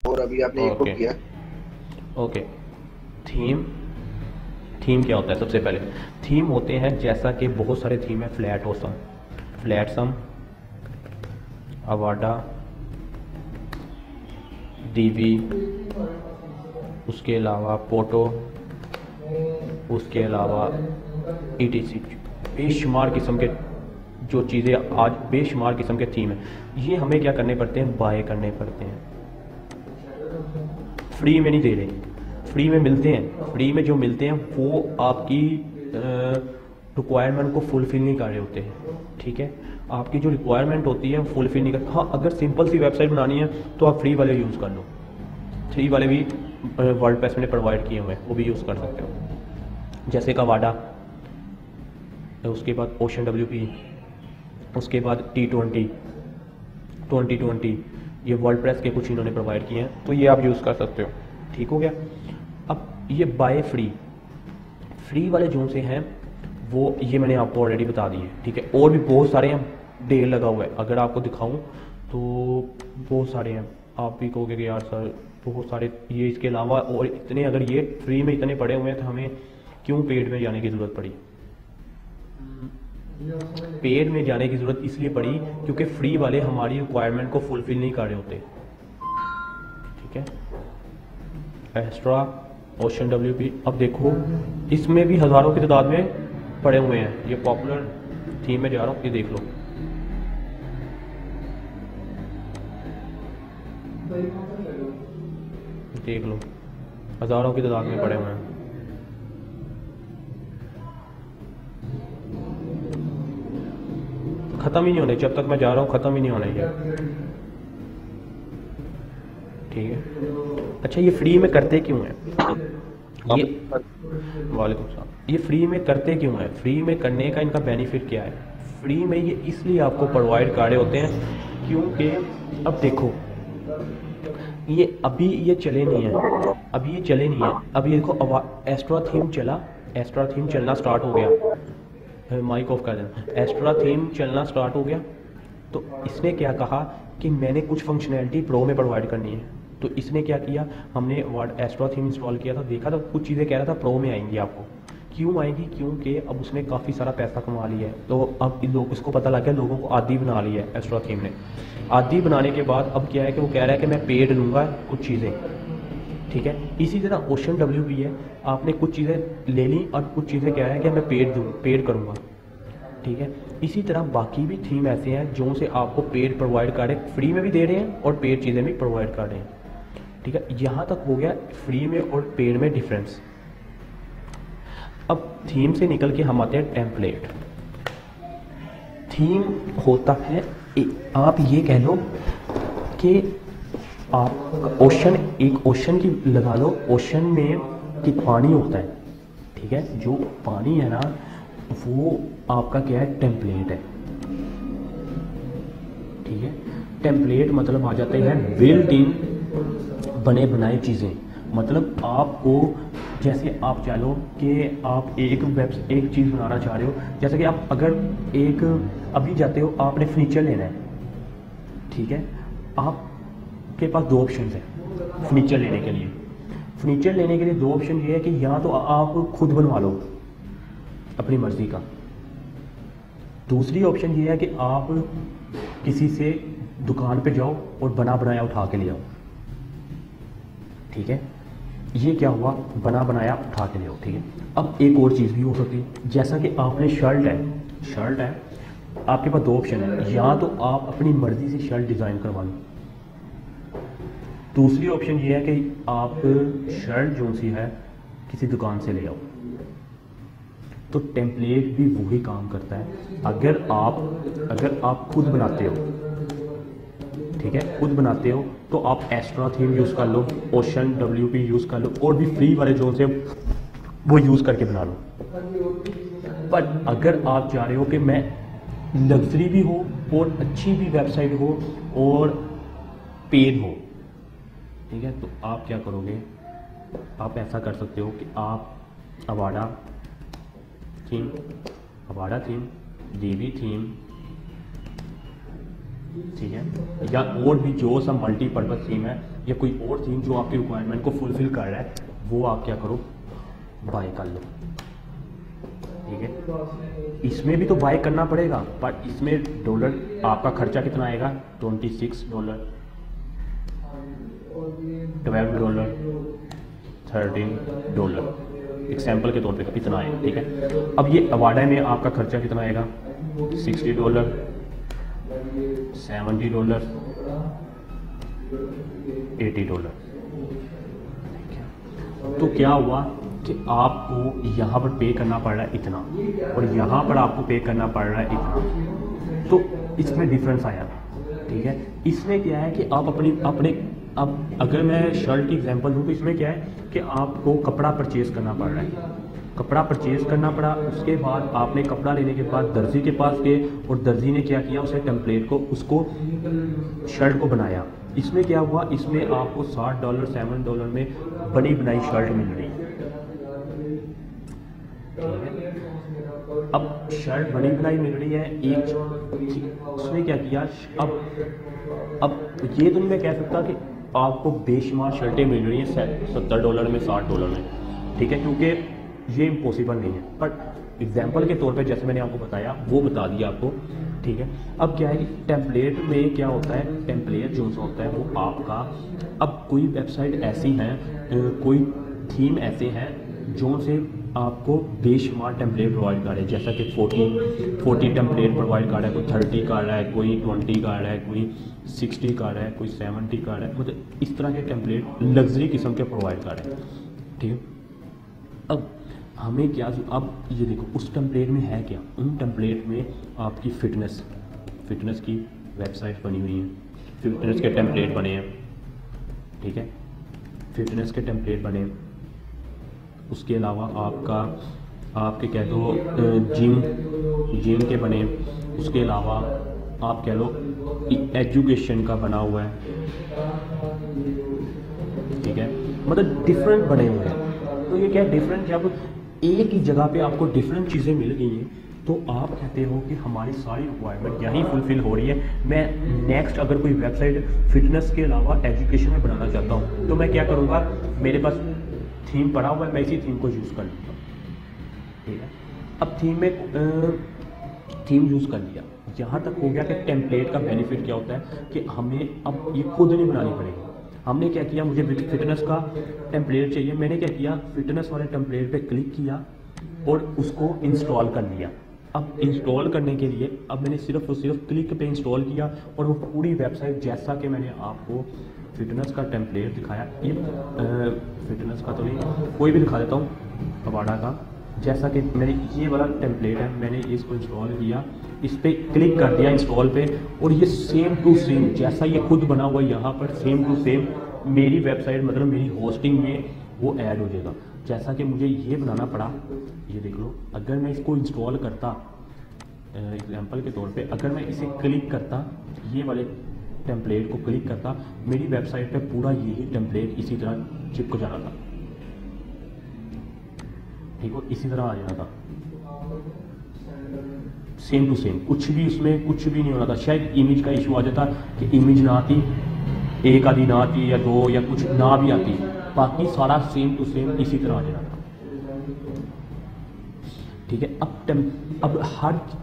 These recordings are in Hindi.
और अभी आपने एक को ओके। किया। ओके। थीम। थीम क्या होता है? सबसे पहले थीम होते हैं, जैसा कि बहुत सारे थीम है, फ्लैट ओसम, फ्लैट सम, अवाडा, डीवी, उसके अलावा पोटो, उसके अलावा ईटीसी। बेशुमार किस्म के जो चीज़ें आज बेशुमार किस्म के थीम है, ये हमें क्या करने पड़ते हैं? बाय करने पड़ते हैं। फ्री में नहीं दे रहे, फ्री में मिलते हैं। फ्री में जो मिलते हैं वो आपकी रिक्वायरमेंट को फुलफिल नहीं कर रहे होते हैं। ठीक है, आपकी जो रिक्वायरमेंट होती है फुलफिल नहीं कर। हाँ, अगर सिंपल सी वेबसाइट बनानी है तो आप फ्री वाले यूज़ कर लो। फ्री वाले भी वर्डप्रेस में प्रोवाइड किए हुए हैं, वो भी यूज़ कर सकते हो, जैसे कवाडा, उसके बाद ओशन WP, उसके बाद T20, 2020, ये वर्डप्रेस के कुछ इन्होंने प्रोवाइड किए हैं, तो ये आप यूज़ कर सकते हो। ठीक हो गया। अब ये बाय फ्री, फ्री वाले जो से हैं वो ये मैंने आपको ऑलरेडी बता दिए। ठीक है, और भी बहुत सारे हैं, ढेर लगा हुआ है। अगर आपको दिखाऊं तो बहुत सारे हैं, आप भी कहोगे कि यार सर बहुत सारे, ये इसके अलावा और इतने, अगर ये फ्री में इतने पड़े हुए हैं तो हमें क्यों पेड में जाने की ज़रूरत पड़ी? पेड में जाने की ज़रूरत इसलिए पड़ी क्योंकि फ्री वाले हमारी रिक्वायरमेंट को फुलफिल नहीं कर रहे होते। ठीक है, एस्ट्रा, ओशन WP, अब देखो इसमें भी हज़ारों की तादाद में पड़े हुए हैं। ये पॉपुलर थीम में जा रहा हूँ, ये देख लो, देख लो, हज़ारों की तादाद में पड़े हुए हैं। ख़त्म ही नहीं होने, जब तक मैं जा रहा हूँ ख़त्म ही नहीं होने ये। ठीक है, अच्छा ये फ्री में करते क्यों हैं ये? वालेकुम सलाम। ये फ्री में करते क्यों हैं? फ्री में करने का इनका बेनिफिट क्या है? फ्री में ये इसलिए आपको प्रोवाइड कर रहे होते हैं क्योंकि अब देखो, ये अभी ये चले नहीं है, अभी ये चले नहीं है। अभी ये देखो एस्ट्रा थीम चला, एस्ट्रा थीम चलना स्टार्ट हो गया, माइक ऑफ कर देना, एस्ट्रा थीम चलना स्टार्ट हो गया। तो इसने क्या कहा कि मैंने कुछ फंक्शनैलिटी प्रो में प्रोवाइड करनी है, तो इसने क्या किया, हमने वर्ड एस्ट्रा थीम इंस्टॉल किया था, देखा था कुछ चीज़ें कह रहा था प्रो में आएंगी आपको। क्यों आएगी? क्योंकि अब उसने काफ़ी सारा पैसा कमा लिया है, तो अब इन लोग इसको पता लग गया, लोगों को आदी बना लिया है एस्ट्रा थीम ने। आदी बनाने के बाद अब क्या है कि वो कह रहा है कि मैं पेड लूँगा कुछ चीज़ें। ठीक है, इसी तरह ओशन WP है, आपने कुछ चीज़ें ले ली और कुछ चीज़ें कह रहा है कि मैं पेड दूँ, पेड करूँगा। ठीक है, इसी तरह बाकी भी थीम ऐसे हैं जो से आपको पेड प्रोवाइड कर रहे हैं, फ्री में भी दे रहे हैं और पेड चीज़ें भी प्रोवाइड कर रहे हैं। ठीक है, यहाँ तक हो गया फ्री में और पेड में डिफरेंस। अब थीम से निकल के हम आते हैं टेम्पलेट। थीम होता है आप ये कह लो कि आप ओशन, एक ओशन की लगा लो, ओशन में कि पानी होता है। ठीक है, जो पानी है ना वो आपका क्या है? टेम्पलेट है। ठीक है, टेम्पलेट मतलब आ जाते हैं बिल्ट इन बने बनाए चीज़ें। मतलब आपको, जैसे आप चाह लो कि आप एक चीज़ बनाना चाह रहे हो, जैसे कि आप अगर एक अभी जाते हो, आपने फर्नीचर लेना है। ठीक है, आपके पास दो ऑप्शन हैं फर्नीचर लेने के लिए। फर्नीचर लेने के लिए दो ऑप्शन ये है कि या तो आप खुद बनवा लो अपनी मर्ज़ी का, दूसरी ऑप्शन ये है कि आप किसी से दुकान पे जाओ और बना बनाया उठा के ले आओ। ठीक है, ये क्या हुआ? बना बनाया उठा के ले आओ। ठीक है, अब एक और चीज़ भी हो सकती है, जैसा कि आपने शर्ट है, शर्ट है, आपके पास दो ऑप्शन है, या तो आप अपनी मर्ज़ी से शर्ट डिज़ाइन करवा लो, दूसरी ऑप्शन ये है कि आप शर्ट जो सी है किसी दुकान से ले आओ। तो टेम्पलेट भी वही काम करता है। अगर आप खुद बनाते हो, ठीक है, खुद बनाते हो तो आप एस्ट्रा थीम यूज़ कर लो, ओशन WP यूज़ कर लो, और भी फ्री वाले जो से वो यूज़ करके बना लो। पर अगर आप चाह रहे हो कि मैं लग्जरी भी हो और अच्छी भी वेबसाइट हो और पेड हो, ठीक है, तो आप क्या करोगे? आप ऐसा कर सकते हो कि आप Avaada theme, Avaada theme, DB theme, ठीक है, या और भी जो सब मल्टीपर्पज़ थीम है या कोई और थीम जो आपकी रिक्वायरमेंट को फुलफिल कर रहा है, वो आप क्या करो, बाय कर लो। ठीक है, इसमें भी तो बाय करना पड़ेगा, पर इसमें डॉलर आपका खर्चा कितना आएगा, $26, $12, $13, एग्जाम्पल के तौर पे इतना है। ठीक है, अब ये अवाडा में आपका खर्चा कितना आएगा, $60, $70, $80। तो क्या हुआ कि आपको यहाँ पर पे करना पड़ रहा है इतना, और यहाँ पर आपको पे करना पड़ रहा है इतना, तो इसमें डिफरेंस आया। ठीक है, इसमें क्या है कि आप अपने अब अगर मैं शर्ट की एग्जांपल दूँ तो इसमें क्या है कि आपको कपड़ा परचेज करना पड़ रहा है, कपड़ा परचेज करना पड़ा, उसके बाद आपने कपड़ा लेने के बाद दर्जी के पास गए और दर्जी ने क्या किया, उसे टेम्पलेट को, उसको शर्ट को बनाया। इसमें क्या हुआ, इसमें आपको $60 $7 में बनी बनाई शर्ट मिल रही। अब शर्ट बनी बनाई मिल रही है, एक उसने क्या किया, अब ये तो नहीं मैं कह सकता कि आपको बेशुमार शर्टें मिल रही हैं $70 में, $60 में। ठीक है, क्योंकि ये इम्पॉसिबल नहीं है, पर एग्जाम्पल के तौर पे जैसे मैंने आपको बताया वो बता दिया आपको। ठीक है, अब क्या है कि टेम्पलेट में क्या होता है, टेम्पलेट जो होता है वो आपका, अब कोई वेबसाइट ऐसी हैं, कोई थीम ऐसे हैं जो से आपको बेशुमार टेम्पलेट प्रोवाइड कर रहे हैं, जैसा कि 40 टेम्पलेट प्रोवाइड कर रहा है, कोई 30 कर रहा है, कोई 20 कर रहा है, कोई 60 कर रहा है, कोई 70 कर रहा है, मतलब इस तरह के टेम्पलेट लग्जरी किस्म के प्रोवाइड कर रहे हैं। ठीक है, अब हमें क्या, अब ये देखो उस टेम्पलेट में है क्या, उन टेम्पलेट में आपकी फिटनेस की वेबसाइट बनी हुई है, फिटनेस के टेम्पलेट बने हैं। ठीक है, फिटनेस के टेम्पलेट बने, उसके अलावा आपके कह दो जिम के बने, उसके अलावा आप कह लो एजुकेशन का बना हुआ है। ठीक है, मतलब डिफरेंट बने हुए हैं। तो ये क्या डिफरेंट, जब एक ही जगह पे आपको डिफरेंट चीज़ें मिल गई हैं तो आप कहते हो कि हमारी सारी रिक्वायरमेंट यहीं फुलफिल हो रही है। मैं नेक्स्ट अगर कोई वेबसाइट फिटनेस के अलावा एजुकेशन में बनाना चाहता हूँ तो मैं क्या करूँगा, मेरे पास थीम पड़ा हुआ है, मैं इसी थीम को यूज़ कर लूँगा। ठीक है, अब थीम यूज़ कर लिया, यहाँ तक हो गया कि टेम्पलेट का बेनिफिट क्या होता है कि हमें अब ये खुद नहीं बनानी पड़ेगी। हमने क्या किया, मुझे फिटनेस का टेम्पलेट चाहिए, मैंने क्या किया, फिटनेस वाले टेम्पलेट पे क्लिक किया और उसको इंस्टॉल कर लिया। अब इंस्टॉल करने के लिए अब मैंने सिर्फ और सिर्फ क्लिक पे इंस्टॉल किया और वो पूरी वेबसाइट, जैसा कि मैंने आपको फिटनेस का टेम्पलेट दिखाया, ये फिटनेस का तो नहीं, कोई भी दिखा देता हूँ अवाडा का, जैसा कि मैंने ये वाला टेम्पलेट है, मैंने इसको इंस्टॉल किया, इस पर क्लिक कर दिया इंस्टॉल पे, और ये सेम टू सेम जैसा ये खुद बना हुआ यहाँ पर सेम टू सेम मेरी वेबसाइट, मतलब मेरी होस्टिंग में वो ऐड हो जाएगा। जैसा कि मुझे ये बनाना पड़ा, ये देख लो, अगर मैं इसको इंस्टॉल करता, एग्जांपल के तौर पे अगर मैं इसे क्लिक करता, ये वाले टेम्पलेट को क्लिक करता, मेरी वेबसाइट पे पूरा यही टेम्पलेट इसी तरह चिपक जाना था। ठीक हो, इसी तरह आ जाना था, सेम टू सेम, कुछ भी उसमें कुछ भी नहीं होना था। शायद इमेज का इशू आ जाता कि इमेज ना आती, एक आधी ना आती या दो या कुछ ना भी आती, बाकी सारा सेम टू सेम इसी तरह आ जाना था। ठीक है,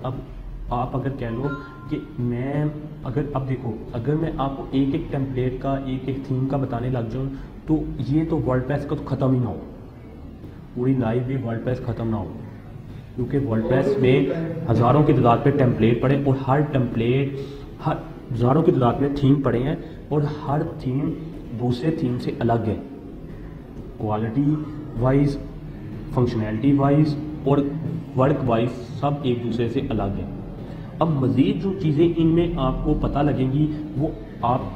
अब आप अगर कह लो कि मैं अब देखो, अगर मैं आपको एक एक टेम्पलेट का, एक एक थीम का बताने लग जाऊँ तो ये तो वर्डप्रेस का तो ख़त्म ही ना हो, पूरी लाइफ भी वर्डप्रेस ख़त्म ना हो, क्योंकि वर्डप्रेस में हज़ारों की तादाद पे टेम्पलेट पड़े और हर हज़ारों की तादाद में थीम पड़े हैं और हर थीम दूसरे थीम से अलग है, क्वालिटी वाइज, फंक्शनैलिटी वाइज और वर्क वाइज सब एक दूसरे से अलग है। अब मज़ीद जो चीज़ें इनमें आपको पता लगेंगी वो आप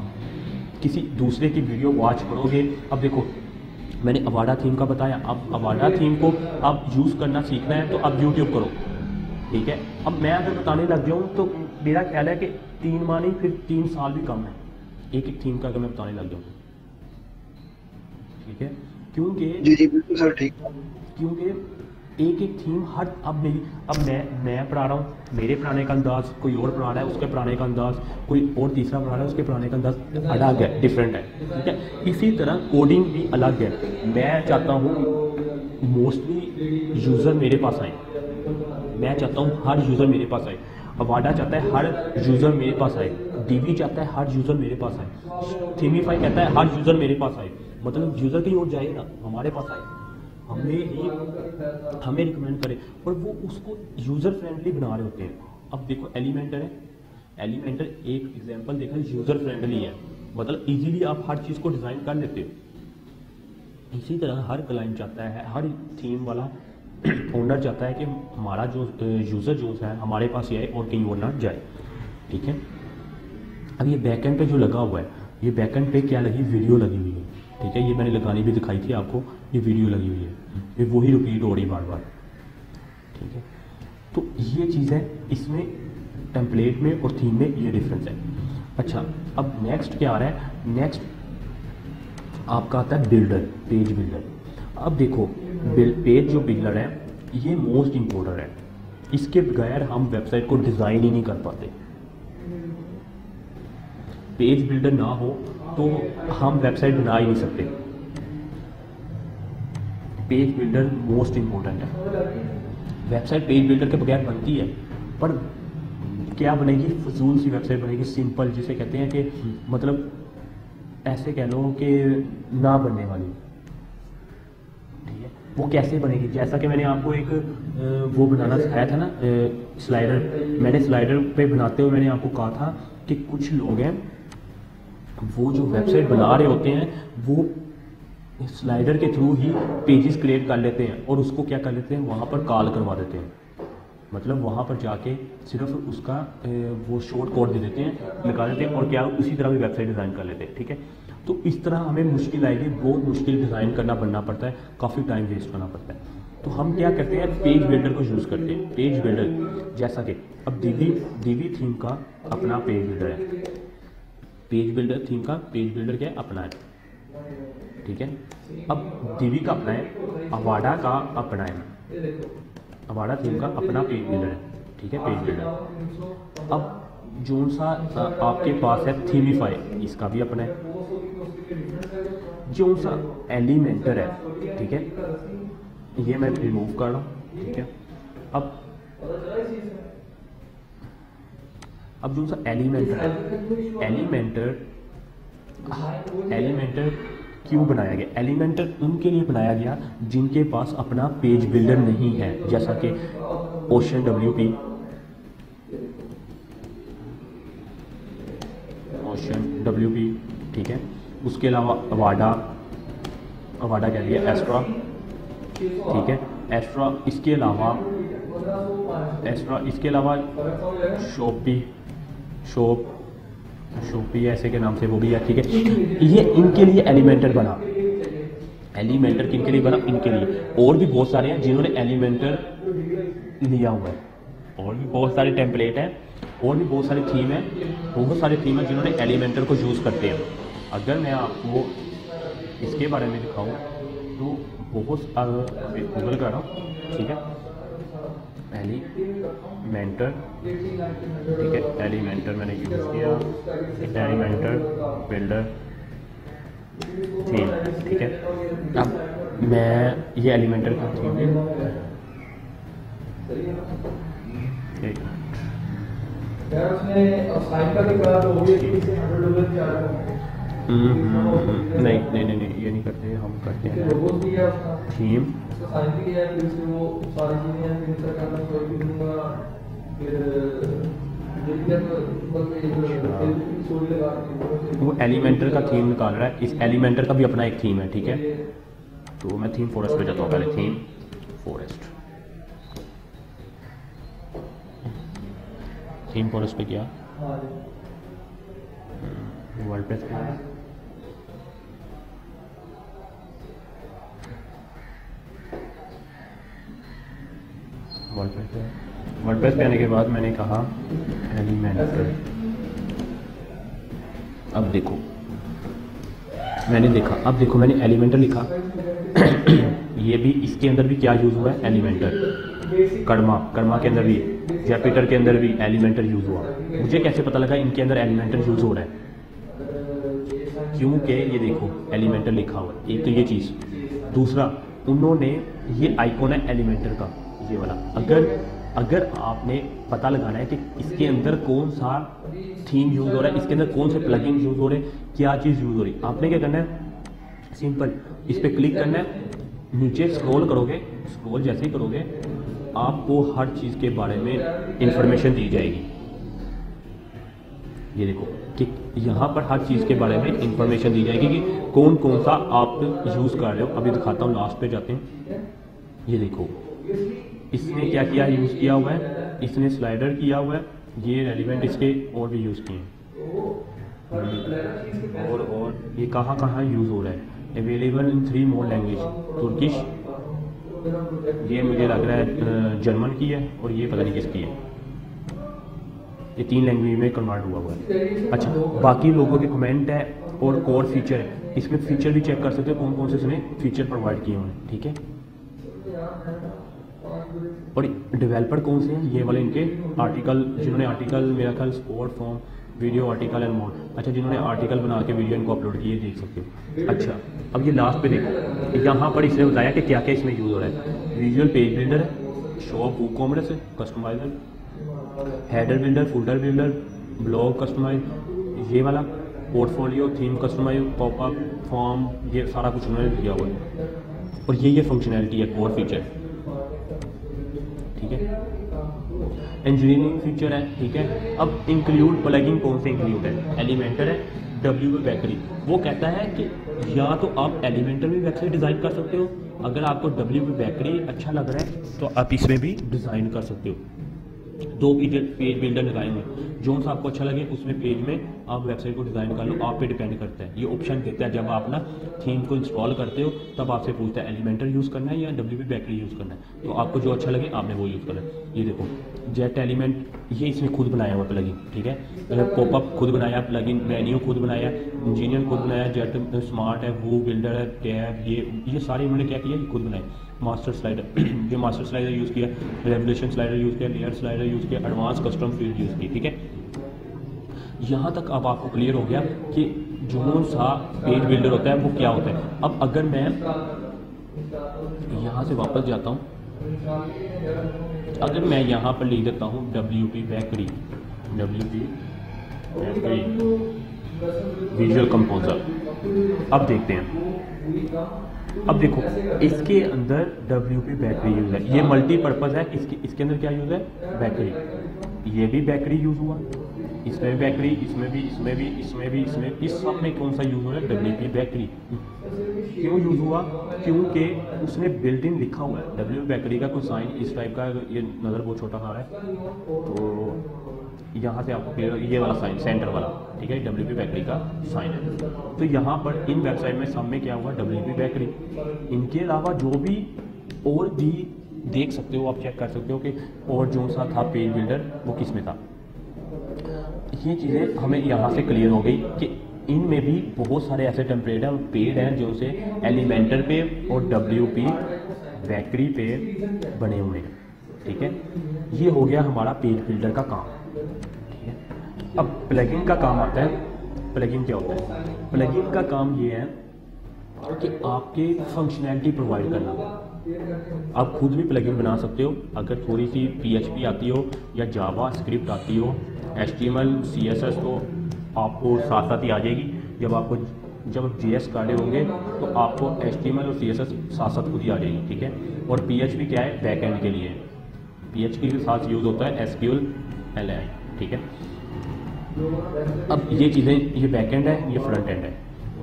किसी दूसरे की वीडियो वॉच करोगे। अब देखो, मैंने अवाडा थीम का बताया, अब अवाडा थीम को आप यूज़ करना सीखना है तो आप यूट्यूब करो। ठीक है, अब मैं अगर बताने लग जाऊँ तो मेरा ख्याल है कि 3 माह नहीं, फिर 3 साल भी कम है एक एक थीम का अगर मैं बताने लग जाऊँ। ठीक है, क्योंकि जी जी बिल्कुल सर, ठीक। क्योंकि एक एक थीम हर अब मैं पढ़ा रहा हूँ, मेरे पढ़ाने का अंदाज, कोई और पढ़ा रहा है उसके पढ़ाने का अंदाज, कोई और तीसरा पढ़ा रहा है उसके पढ़ाने का अंदाज अलग है, डिफरेंट है, ठीक है। इसी तरह कोडिंग भी अलग है। मैं चाहता हूँ मोस्टली यूज़र मेरे पास आए, मैं चाहता हूँ हर यूज़र मेरे पास आए, अवाडा चाहता है हर यूज़र मेरे पास आए, डीवी चाहता है हर यूज़र मेरे पास आए, थीमीफाई कहता है हर यूज़र मेरे पास आए। मतलब यूज़र कहीं और जाए ना, हमारे पास आए, हमें रिकमेंड करें, और वो उसको यूज़र फ्रेंडली बना रहे होते हैं। अब देखो एलिमेंटर है, एलिमेंटर एक एग्जांपल देखा, यूज़र फ्रेंडली है, मतलब इजीली आप हर चीज़ को डिज़ाइन कर लेते हो। इसी तरह हर क्लाइंट चाहता है, हर थीम वाला ओनर चाहता है कि हमारा जो यूज़र जो है हमारे पास ही आए और कहीं और ना जाए, ठीक है। अब ये बैकएंड पे जो लगा हुआ है, ये बैकएंड पे क्या लगी, वीडियो लगी हुई है, ठीक है। ये मैंने लगानी भी दिखाई थी आपको, ये वीडियो लगी हुई है, ये वही रिपीट हो रही बार बार, ठीक है। तो ये चीज़ है इसमें, टेम्पलेट में और थीम में ये डिफरेंस है। अच्छा, अब नेक्स्ट क्या आ रहा है, नेक्स्ट आपका आता है बिल्डर, पेज बिल्डर। अब देखो पेज जो बिल्डर है ये मोस्ट इम्पोर्टेंट है, इसके बगैर हम वेबसाइट को डिज़ाइन ही नहीं कर पाते। पेज बिल्डर ना हो तो हम वेबसाइट बना ही नहीं सकते। पेज बिल्डर मोस्ट इम्पोर्टेंट है। वेबसाइट पेज बिल्डर के बगैर बनती है, पर क्या बनेगी, फजूल सी वेबसाइट बनेगी, सिंपल, जिसे कहते हैं कि मतलब ऐसे कह लो कि ना बनने वाली, ठीक है। वो कैसे बनेगी, जैसा कि मैंने आपको एक वो बनाना सिखाया था ना, स्लाइडर। मैंने स्लाइडर पे बनाते हुए मैंने आपको कहा था कि कुछ लोग हैं वो जो वेबसाइट बना रहे होते हैं वो स्लाइडर के थ्रू ही पेजेस क्रिएट कर लेते हैं और उसको क्या कर लेते हैं, वहाँ पर कॉल करवा देते हैं। मतलब वहाँ पर जाके सिर्फ उसका वो शॉर्ट कोड दे देते हैं, लगा देते हैं और क्या उसी तरह भी वेबसाइट डिज़ाइन कर लेते हैं, ठीक है। तो इस तरह हमें मुश्किल आएगी, बहुत मुश्किल डिज़ाइन करना बनना पड़ता है, काफ़ी टाइम वेस्ट करना पड़ता है। तो हम क्या करते हैं, पेज बिल्डर को यूज़ करते हैं। पेज बिल्डर जैसा कि अब डीवी थीम का अपना पेज बिल्डर है, पेज बिल्डर थीम का पेज बिल्डर क्या है, अपना है, ठीक है। अब डीवी का अपना है, अवाडा का अपना है, अवाडा थीम का अपना पेज बिल्डर है, ठीक है, पेज बिल्डर। अब जो सा आपके पास है थीमीफाई, इसका भी अपना है। जो सा एलिमेंटर है, ठीक है, ये मैं रिमूव कर रहा हूँ, ठीक है। अब जो सा एलिमेंटर है, एलिमेंटर क्यों बनाया गया, एलिमेंटर उनके लिए बनाया गया जिनके पास अपना पेज बिल्डर नहीं है, जैसा कि ओशन WP, ठीक है। उसके अलावा अवाडा कह दिया, एस्ट्रा, ठीक है, एस्ट्रा। इसके अलावा शॉपी ऐसे के नाम से वो भी है, ठीक है। ये इनके लिए एलिमेंटर बना, एलिमेंटर किन के लिए बना, इनके लिए। और भी बहुत सारे हैं जिन्होंने एलिमेंटर लिया हुआ है, और भी बहुत सारे टेम्पलेट हैं, और भी बहुत सारी थीम है, जिन्होंने एलिमेंटर को यूज़ करते हैं। अगर मैं आपको इसके बारे में दिखाऊं तो बहुत गूगल कर रहा हूँ, ठीक है, एलिमेंटर, ठीक है, एलिमेंटर मैंने यूज़ किया, एलिमेंटर बिल्डर थीम, ठीक है। अब मैं ये एलिमेंटर का थीम नहीं ये नहीं करते, हम करते हैं थीम, वो एलिमेंटर का थीम निकाल रहा है। इस एलिमेंटर का भी अपना एक थीम है, ठीक है। तो मैं थीम फॉरेस्ट पे जाता हूँ पहले, थीम फॉरेस्ट पे क्या वर्डप्रेस पे वर्डप्रेस पे आने के बाद मैंने कहा एलिमेंटर। अब देखो मैंने एलिमेंटर लिखा ये भी, इसके अंदर भी क्या यूज़ हुआ है, एलिमेंटर। कर्मा के अंदर भी, जैपिटर के अंदर भी एलिमेंटर यूज़ हुआ। मुझे कैसे पता लगा इनके अंदर एलिमेंटर यूज़ हो रहा है? क्योंकि ये देखो एलिमेंटर लिखा हुआ है, एक तो ये चीज़। दूसरा, उन्होंने ये आइकॉन है एलिमेंटर का, ये वाला। अगर आपने पता लगाना है कि इसके अंदर कौन सा थीम यूज़ हो रहा है, इसके अंदर कौन से प्लगइन यूज़ हो रहे हैं, क्या चीज़ यूज़ हो रही है, आपने क्या करना है, सिंपल इस पर क्लिक करना है, नीचे स्क्रॉल करोगे, स्क्रॉल जैसे ही करोगे आपको हर चीज़ के बारे में इंफॉर्मेशन दी जाएगी। ये देखो कि यहाँ पर हर चीज़ के बारे में इंफॉर्मेशन दी जाएगी कि कौन कौन सा आप यूज़ कर रहे हो। अभी दिखाता हूँ, लास्ट पे जाते हैं। ये देखो इसने क्या किया, यूज़ किया हुआ है, इसने स्लाइडर किया हुआ है, ये रेलिवेंट इसके और भी यूज़ किए हैं। और ये कहाँ कहाँ यूज़ हो रहा है, available in 3 more language, Turkish, ये मुझे लग रहा है जर्मन की है, और ये पता नहीं किसकी है, ये 3 लैंग्वेज में कन्वर्ट हुआ है। अच्छा, बाकी लोगों के कमेंट है और कोर फीचर है, इसमें फीचर भी चेक कर सकते हो कौन कौन से इसने फीचर प्रोवाइड किए हुए हैं, ठीक है। और डेवलपर कौन से हैं, ये वाले इनके आर्टिकल, जिन्होंने आर्टिकल मेरा ख्याल sport form video article and more, अच्छा जिन्होंने आर्टिकल बना के वीडियो इनको अपलोड किए, देख सकते हो। अच्छा, अब ये लास्ट पे देखो, यहाँ पर इसने बताया कि क्या क्या इसमें यूज़ हो रहा है। विजुअल पेज बिल्डर है, शो ऑफ बुक कॉमर्स है, customiser, header builder, folder builder, blog customise, ये वाला portfolio, theme customise, popup, form, ये सारा कुछ उन्होंने दिया हुआ है। और ये फंक्शनैलिटी है, कोर फीचर, ठीक है। इंजीनियरिंग फीचर है, ठीक है। अब इंक्लूड प्लगइन कौन से इंक्लूड है, एलिमेंटर है, WP बेकरी। वो कहता है कि या तो आप एलिमेंटर में वेबसाइट डिज़ाइन कर सकते हो, अगर आपको WP बेकरी अच्छा लग रहा है तो आप इसमें भी डिज़ाइन कर सकते हो। 2 पेज बिल्डर लगाए हुए, जो सा आपको अच्छा लगे उसमें पेज में आप वेबसाइट को डिज़ाइन कर लो, आप पे डिपेंड करता है। ये ऑप्शन देता है, जब आप ना थीम को इंस्टॉल करते हो तब आपसे पूछता है एलिमेंटर यूज़ करना है या WP बेकरी यूज़ करना है, तो आपको जो अच्छा लगे आपने वो यूज़ करना है। ये देखो जेट एलिमेंट, ये इसने खुद बनाया हुआ प्लगइन, ठीक है। पॉपअप खुद बनाया, प्लगइन मेन्यू खुद बनाया, इंजीनियर खुद बनाया, जेट स्मार्ट है, वो बिल्डर है, टैब, ये सारे इन्होंने क्या किया, ये खुद बनाए। मास्टर स्लाइडर, ये मास्टर स्लाइडर यूज़ किया, रेवोल्यूशन स्लाइडर यूज़ किया, लेयर स्लाइडर यूज़ किया, एडवांस कस्टम फील्ड यूज़ की, ठीक है। यहाँ तक अब आपको क्लियर हो गया कि जो सा पेज बिल्डर होता है वो क्या होता है। अब अगर मैं यहाँ से वापस जाता हूँ, अगर मैं यहाँ पर लिख देता हूँ WP बेकरी, विजुअल कंपोजर, अब देखते हैं। अब देखो इसके अंदर WP बेकरी यूज़ है, ये मल्टीपर्पज़ है, इसके अंदर क्या यूज़ है, बेकरी। ये भी बेकरी यूज़ हुआ, इसमें भी बेकरी, इसमें भी, इसमें भी, इसमें भी, इसमें, इस सब में कौन सा यूज़ हो रहा है, WP बेकरी। क्यों यूज़ हुआ, क्योंकि उसने बिल्ट इन लिखा हुआ है WP बेकरी का कोई साइन इस टाइप का, ये नज़र बहुत छोटा आ रहा है, तो यहाँ से आपको ये वाला साइन सेंटर वाला, ठीक है, WP बेकरी का साइन है। तो यहाँ पर इन वेबसाइट में सब में क्या हुआ, WP बेकरी। इनके अलावा जो भी और भी देख सकते हो, आप चेक कर सकते हो कि और जो सा था पेज बिल्डर वो किस में था। ये चीज़ें हमें यहाँ से क्लियर हो गई कि इनमें भी बहुत सारे ऐसे टेम्पलेट हैं, पेड हैं, जो से एलिमेंटर पे और WP बेकरी पे बने हुए हैं, ठीक है। ये हो गया हमारा पेज बिल्डर का काम, ठीक है। अब प्लगइन का काम आता है। प्लगइन क्या होता है, प्लगइन का काम ये है कि आपके फंक्शनैलिटी प्रोवाइड करना। आप खुद भी प्लगइन बना सकते हो, अगर थोड़ी सी PHP आती हो या जावा स्क्रिप्ट आती हो, HTML CSS तो आपको साथ साथ ही आ जाएगी। जब JS कर रहे होंगे तो आपको HTML और CSS साथ साथ खुद ही आ जाएगी, ठीक है। और PHP क्या है, बैकएंड के लिए, PHP के साथ यूज़ होता है SQL LI, ठीक है। अब ये चीज़ें, ये बैकएंड है, ये फ्रंट एंड है,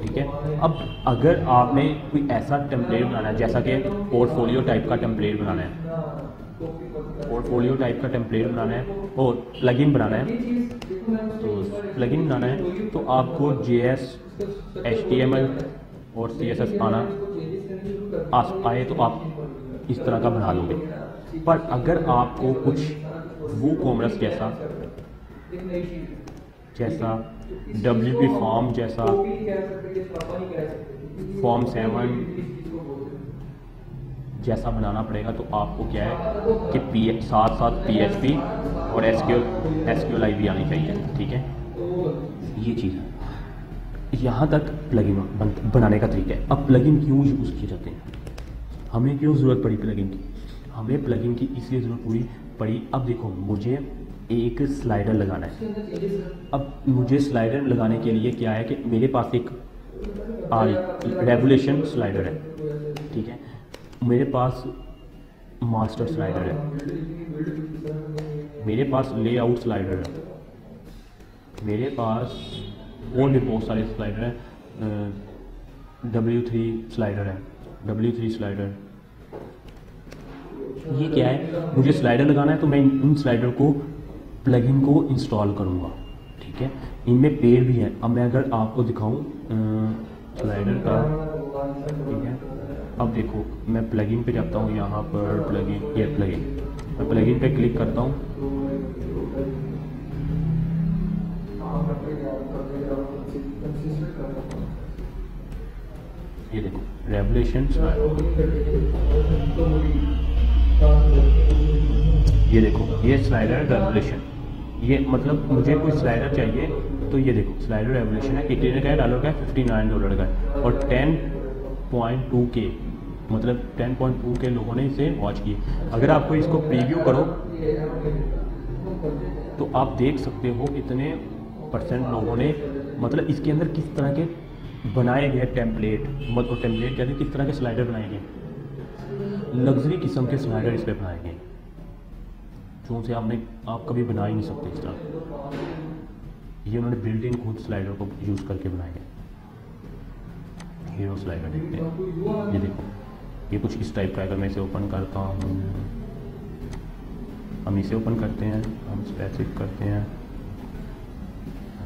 ठीक है। अब अगर आपने कोई ऐसा टेम्पलेट बनाना है, जैसा कि पोर्टफोलियो टाइप का टेम्पलेट बनाना है, पोर्टफोलियो टाइप का टेम्पलेट बनाना है और प्लगइन बनाना है, तो प्लगइन बनाना है तो आपको JS HTML और CSS आए तो आप इस तरह का बना लोगे। पर अगर आपको कुछ वो कॉमर्स जैसा WP फॉर्म जैसा, फॉर्म 7, जैसा बनाना पड़ेगा। तो आपको क्या है कि साथ साथ PHP और SQLi भी आनी चाहिए, ठीक है। ये चीज़ है, यहाँ तक प्लगइन बनाने का तरीका है। अब प्लगइन क्यों यूज़ किए जाते हैं, हमें क्यों ज़रूरत पड़ी प्लगइन की? हमें प्लगइन की इसलिए ज़रूरत पड़ी। अब देखो, मुझे एक स्लाइडर लगाना है। अब मुझे स्लाइडर लगाने के लिए क्या है कि मेरे पास एक रेगुलेशन स्लाइडर है, ठीक है। मेरे पास मास्टर स्लाइडर है, मेरे पास लेआउट स्लाइडर है, मेरे पास और भी बहुत सारे स्लाइडर हैं। W3 स्लाइडर है, W3 स्लाइडर। ये क्या है, मुझे स्लाइडर लगाना है तो मैं इन स्लाइडर को प्लगइन को इंस्टॉल करूँगा, ठीक है। इनमें पेड़ भी है। अब मैं अगर आपको दिखाऊं स्लाइडर का, ठीक है। अब देखो, मैं प्लगइन पे जाता हूँ, यहाँ पर प्लगइन, ये प्लगइन, मैं प्लगइन पे क्लिक करता हूँ। ये देखो रेवोल्यूशन स्लाइडर, ये देखो ये स्लाइडर रेवोल्यूशन। ये मतलब मुझे कोई स्लाइडर चाहिए तो ये देखो स्लाइडर रेवोल्यूशन है, $18 का है, $59 का है और 10.2K, मतलब 10.2K लोगों ने इसे वॉच की। अगर आपको इसको प्रीव्यू करो तो आप देख सकते हो कितने % लोगों ने, मतलब इसके अंदर किस तरह के बनाए गए टेम्पलेट, मतलब टेम्पलेट कहते हैं, किस तरह के स्लाइडर बनाए गए, लग्जरी किस्म के स्लाइडर इस पर बनाए गए, जो से आप कभी बना ही नहीं सकते इस तरह। ये उन्होंने बिल्ट इन खुद स्लाइडर को यूज़ करके बनाए गए। हीरो स्लाइडर देखते हैं, ये देखो ये कुछ इस टाइप का है। अगर मैं इसे ओपन करता हूँ, हम इसे ओपन करते हैं, हम स्पेसिफिक करते हैं,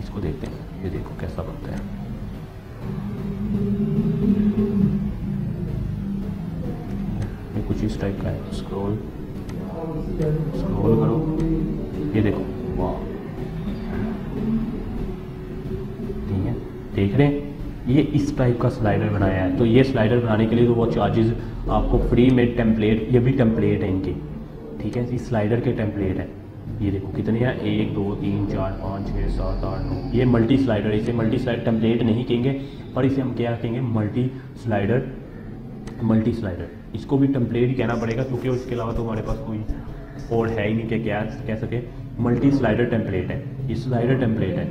इसको देखते हैं, ये देखो कैसा बनता है। ये कुछ इस टाइप का है। स्क्रॉल करो, ये देखो, वाह, ठीक है, देख रहे हैं, ये इस टाइप का स्लाइडर बनाया है। तो ये स्लाइडर बनाने के लिए तो वो चार्जेस आपको फ्री में टेम्पलेट, ये भी टेम्पलेट है इनके, ठीक है, इस स्लाइडर के टेम्पलेट है। ये देखो कितने हैं, 1 2 3 4 5 6 7 8 9। ये मल्टी स्लाइडर, इसे मल्टी स्लाइडर टेम्पलेट नहीं कहेंगे, पर इसे हम क्या कहेंगे, मल्टी स्लाइडर। इसको भी टेम्पलेट ही कहना पड़ेगा, क्योंकि उसके अलावा तो हमारे पास कोई और है ही नहीं कि क्या कह सके। मल्टी स्लाइडर टेम्पलेट है, ये स्लाइडर टेम्पलेट है।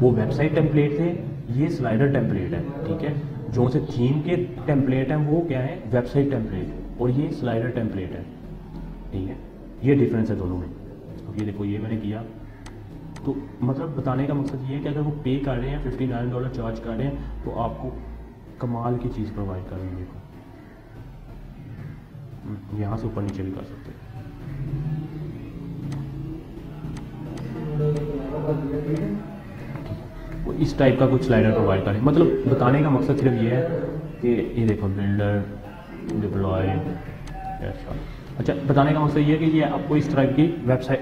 वो वेबसाइट टेम्पलेट थे, ये स्लाइडर टेम्पलेट है, ठीक है। जो से थीम के टेम्पलेट हैं वो क्या है, वेबसाइट टेम्पलेट, और ये स्लाइडर टेम्पलेट है, ठीक है। ये डिफरेंस है दोनों में। अब ये देखो, ये मैंने किया, तो मतलब बताने का मकसद ये है कि अगर वो पे कर रहे हैं, $59 चार्ज कर रहे हैं, तो आपको कमाल की चीज़ प्रोवाइड कर रही है। देखो यहाँ से ऊपर नीचे भी कर सकते हैं। वो इस टाइप का कुछ स्लाइडर प्रोवाइड करें, मतलब बताने का मकसद सिर्फ ये है कि ये देखो बिल्डर डिप्लॉय, अच्छा बताने का मकसद ये है कि ये आपको इस तरह की वेबसाइट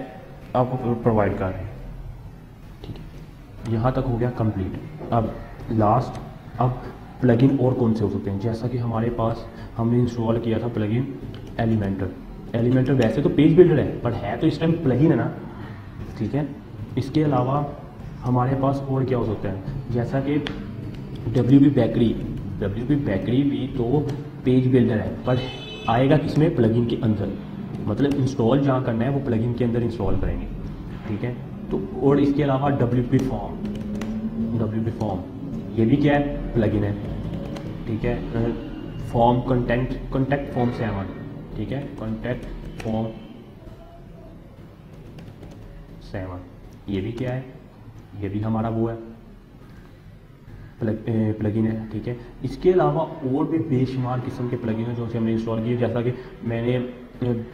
आपको प्रोवाइड कर रहे हैं, ठीक है। यहाँ तक हो गया कंप्लीट। अब लास्ट, अब प्लगइन और कौन से हो सकते हैं, जैसा कि हमारे पास हमने इंस्टॉल किया था प्लगइन एलिमेंटर वैसे तो पेज बिल्डर है, बट है तो इस टाइम प्लगइन है ना, ठीक है। इसके अलावा हमारे पास और क्या हो सकता है, जैसा कि WP बैकरी भी तो पेज बिल्डर है, पर आएगा किसमें, प्लगइन के अंदर, मतलब इंस्टॉल जहाँ करना है वो प्लगइन के अंदर इंस्टॉल करेंगे, ठीक है। तो और इसके अलावा WP फॉर्म ये भी क्या है, प्लगइन है, ठीक है। फॉर्म कॉन्टैक्ट फॉर्म 7, ठीक है, कॉन्टैक्ट फॉर्म 7, ये भी क्या है, ये भी हमारा वो है प्लगइन है, ठीक है। इसके अलावा और भी बेशुमार किस्म के प्लगइन हैं जो हमने इंस्टॉल किए, जैसा कि मैंने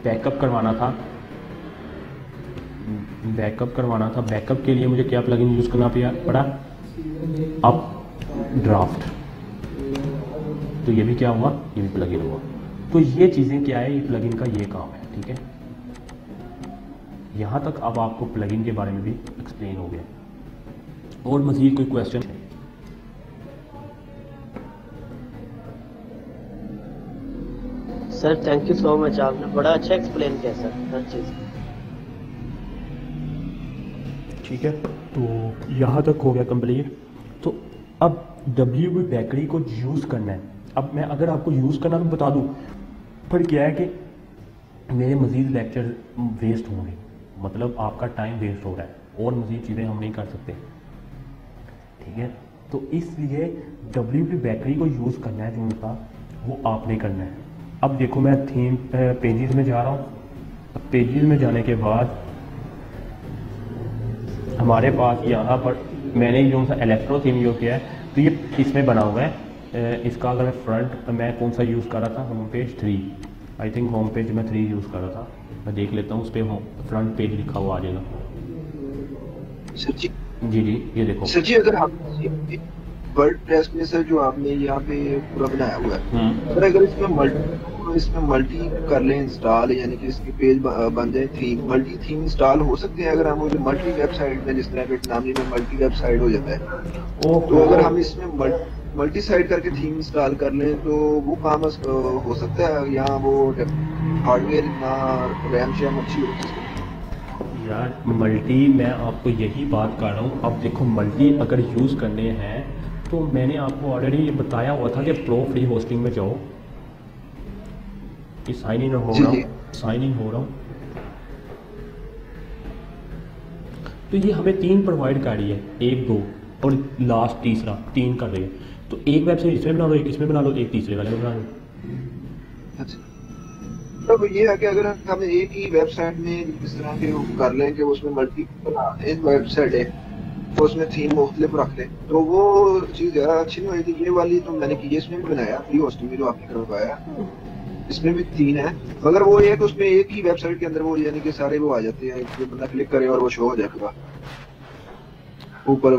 बैकअप करवाना था, बैकअप के लिए मुझे क्या प्लगइन यूज़ करना पड़ा, अप ड्राफ्ट, तो ये भी क्या हुआ, ये भी प्लगइन हुआ। तो ये चीज़ें क्या है, ये प्लगइन का ये काम है, ठीक है। यहाँ तक अब आपको प्लगइन के बारे में भी एक्सप्लेन हो गया। और मज़ीद कोई क्वेश्चन है? Sir thank you so much, आपने बड़ा अच्छा एक्सप्लेन किया सर हर चीज़। ठीक है, तो यहाँ तक हो गया कंप्लीट। तो अब WP बेकरी को यूज़ करना है। अब मैं अगर आपको यूज़ करना तो बता दूँ, पर क्या है कि मेरे मज़ीद लेक्चर वेस्ट होंगे, मतलब आपका टाइम वेस्ट हो रहा है और मज़ीद चीज़ें हम नहीं कर सकते। ठीक है, तो इसलिए WP बेकरी को यूज़ करना है जो उनका, वो आपने करना है। अब देखो मैं थीम पेजेस में जा रहा हूँ। अब पेजेस में जाने के बाद हमारे पास यहाँ पर मैंने जो सा इलेक्ट्रो थीम यूज़ किया है, तो ये इसमें बना हुआ है। इसका अगर फ्रंट मैं कौन सा यूज़ कर रहा था, home page 3, I think home page मैं 3 यूज़ कर रहा था। मैं देख लेता हूँ, उस पर फ्रंट पेज लिखा हुआ आ जाएगा। सर जी, जी जी, ये देखो सर जी, अगर हम वर्डप्रेस में सर जो आपने यहाँ पे पूरा बनाया हुआ है, सर अगर इसमें मल्टी कर लें इंस्टॉल, यानी कि इसके पेज बन जाए थीम, मल्टी थीम इंस्टॉल हो सकते हैं अगर हम मल्टी वेबसाइट में, जिस तरह वियतनामी में मल्टी वेबसाइट हो जाता है, तो अगर हम इसमें मल्टी साइट करके थीम इंस्टॉल कर लें तो वो काम हो सकता है। यहाँ वो हार्डवेयर इतना रैम शैम अच्छी होती है यार। मल्टी, मैं आपको यही बात कर रहा हूँ। अब देखो मल्टी अगर यूज़ करने हैं तो मैंने आपको ऑलरेडी ये बताया हुआ था कि प्रो फ्री होस्टिंग में जाओ। कि साइन इन हो रहा हूँ, साइन इन हो रहा हूँ। तो ये हमें 3 प्रोवाइड कर रही है, 1 2 और लास्ट तीसरा 3 कर रही है। तो एक वेबसाइट इसमें बना लो, एक इसमें बना लो, एक तीसरे वाले में बना लो। तो ये है कि अगर हम एक ही वेबसाइट में इस तरह के कर लें कि उसमें मल्टीपल वेबसाइट है तो उसमें थीम मुख्तलिफ रख लें, तो वो चीज़ ज़्यादा अच्छी नहीं होगी। ये वाली तो मैंने की, इसमें भी बनाया फ्री होस्टिंग में जो आपने करवाया, इसमें भी 3 है, मगर वो ये है कि उसमें एक ही वेबसाइट के अंदर वो यानी कि सारे वो आ जाते हैं, जो बंदा क्लिक करे और वो शो हो जाएगा ऊपर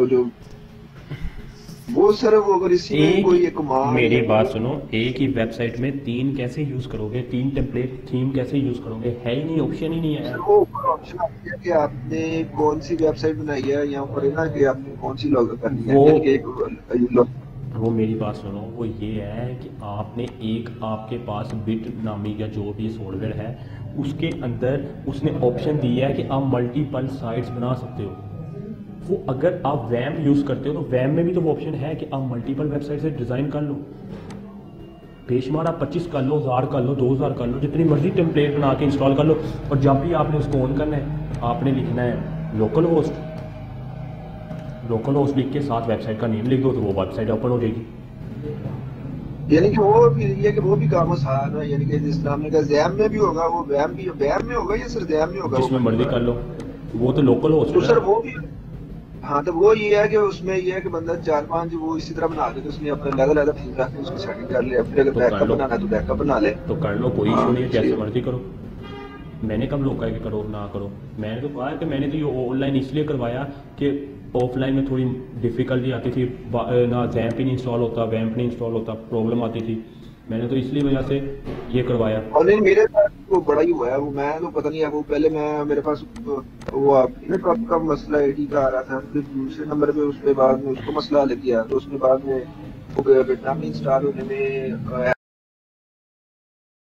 वो सर। वो अगर इसी में कोई एक मेरी बात सुनो, एक ही वेबसाइट में 3 कैसे यूज करोगे, 3 टेम्पलेट थीम कैसे यूज करोगे? है ही नहीं, ऑप्शन ही नहीं है। वो ऑप्शन आता है कि आपने कौन सी वेबसाइट बनाई है, यहाँ पर है ना कि आपने कौन सी लॉग करनी है, यानी कि वो मेरी बात सुनो, वो ये है कि आपने एक, आपके पास बिट नामी या जो भी सॉफ्टवेयर है उसके अंदर उसने ऑप्शन दिया है कि आप मल्टीपल साइट्स बना सकते हो। वो अगर आप वैम यूज़ करते हो तो वैम में भी तो वो ऑप्शन है कि आप मल्टीपल वेबसाइट से डिज़ाइन कर लो। बेशुमार आप 25 कर लो, 1000 कर लो, 2000 कर लो, जितनी मर्जी टेम्पलेट बना के इंस्टॉल कर लो। और जब भी आपने उसको ऑन करना है आपने लिखना है लोकल होस्ट। लोकल होस्ट लिख के साथ वेबसाइट का नेम लिख दो तो वो वेबसाइट ओपन हो जाएगी। यानी कि वो भी ये कि वो भी काम आसान है, यानी कि जिस नाम का जैम में भी होगा, वो वैम में होगा या सिर्फ जैम में होगा? जिसमें मर्जी कर लो, वो तो लोकल होस्ट तो सर वो भी, हाँ, तो वो ये है कि उसमें ये है कि बंदा 4-5 वो इसी तरह बना दे, तो उसमें अपना अलग थीम रख के उसकी सेटिंग कर ले, फिर अगर बैकअप बनाना है तो बैकअप बना ले, तो कर लो, कोई इशू नहीं है, जैसे मर्जी करो। मैंने कब रोका है कि करो ना करो? मैंने तो कहा है कि मैंने तो ये ऑनलाइन इसलिए करवाया कि ऑफलाइन में थोड़ी डिफ़िकल्टी आती थी ना, जैम्प ही नहीं इंस्टॉल होता, वैम्प नहीं इंस्टॉल होता, प्रॉब्लम आती थी। मैंने तो इसलिए वजह से ये करवाया। ऑनलाइन मेरे पास वो बड़ा ही हुआ है, वो मैं तो पता नहीं है, वो पहले मैं मेरे पास वो कब का मसला आईडी का आ रहा था, फिर दूसरे नंबर पे उसके बाद में उसको मसला हल किया, तो उसके बाद में वो वियतनाम में इंस्टॉल होने में